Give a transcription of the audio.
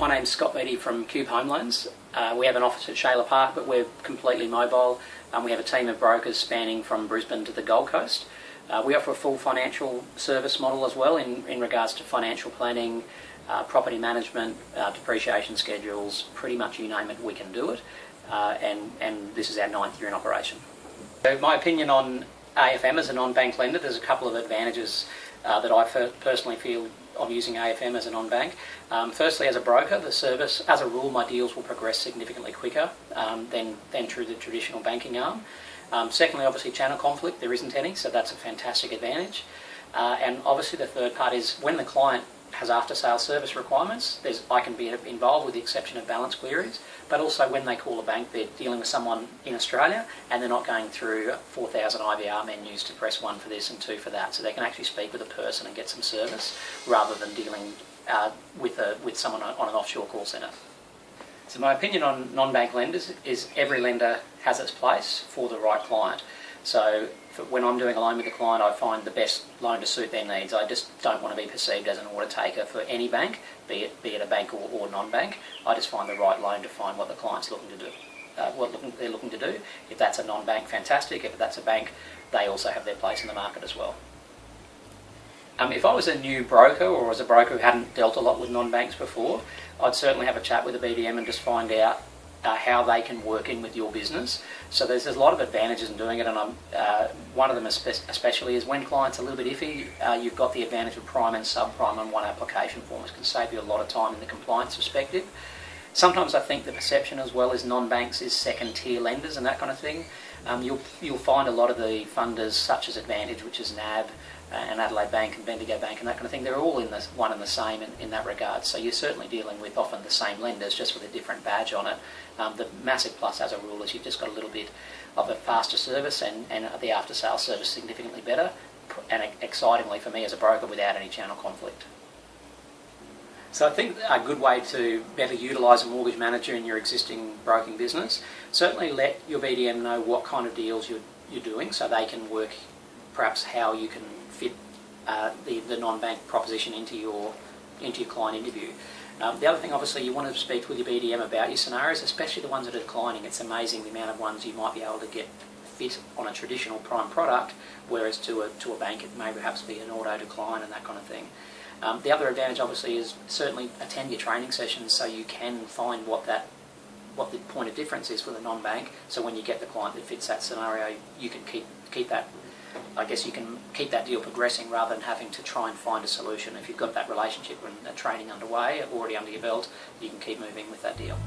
My name's Scott Beattie from Cube Home Loans. We have an office at Shayla Park, but we're completely mobile. We have a team of brokers spanning from Brisbane to the Gold Coast. We offer a full financial service model as well in regards to financial planning, property management, depreciation schedules, pretty much you name it, we can do it. And this is our 9th year in operation. So my opinion on AFM as a non-bank lender, there's a couple of advantages that I personally feel of using AFM as a non-bank. Firstly, as a broker, the service, as a rule, my deals will progress significantly quicker than through the traditional banking arm. Secondly, obviously channel conflict, there isn't any, so that's a fantastic advantage. And obviously the third part is when the client has after-sales service requirements, I can be involved with the exception of balance queries, but also when they call a bank, they're dealing with someone in Australia and they're not going through 4,000 IVR menus to press 1 for this and 2 for that, so they can actually speak with a person and get some service rather than dealing with someone on an offshore call centre. So my opinion on non-bank lenders is every lender has its place for the right client. So when I'm doing a loan with a client, I find the best loan to suit their needs. I just don't want to be perceived as an order taker for any bank, be it a bank or non-bank. I just find the right loan to find what the client's looking to do, what they're looking to do. If that's a non-bank, fantastic. If that's a bank, they also have their place in the market as well. If I was a new broker or as a broker who hadn't dealt a lot with non-banks before, I'd certainly have a chat with a BDM and just find out how they can work in with your business. So there's a lot of advantages in doing it, and one of them especially is when clients are a little bit iffy, you've got the advantage of prime and subprime on one application form, which can save you a lot of time in the compliance perspective. Sometimes I think the perception as well is non-banks is second-tier lenders and that kind of thing. You'll find a lot of the funders, such as Advantage, which is NAB, and Adelaide Bank and Bendigo Bank and that kind of thing, they're all in one and the same in that regard. So you're certainly dealing with often the same lenders, just with a different badge on it. The massive plus as a rule is you've just got a little bit of a faster service and the after-sales service significantly better, and excitingly for me as a broker, without any channel conflict. So I think a good way to better utilise a mortgage manager in your existing broking business, certainly let your BDM know what kind of deals you're doing, so they can work perhaps how you can fit the non-bank proposition into your client interview. The other thing, obviously, you want to speak with your BDM about your scenarios, especially the ones that are declining. It's amazing the amount of ones you might be able to get fit on a traditional prime product, whereas to a bank it may perhaps be an auto decline and that kind of thing. The other advantage, obviously, is certainly attend your training sessions so you can find what the point of difference is for the non-bank. So when you get the client that fits that scenario, you can keep that. I guess you can keep that deal progressing rather than having to try and find a solution. If you've got that relationship and that training underway, already under your belt, you can keep moving with that deal.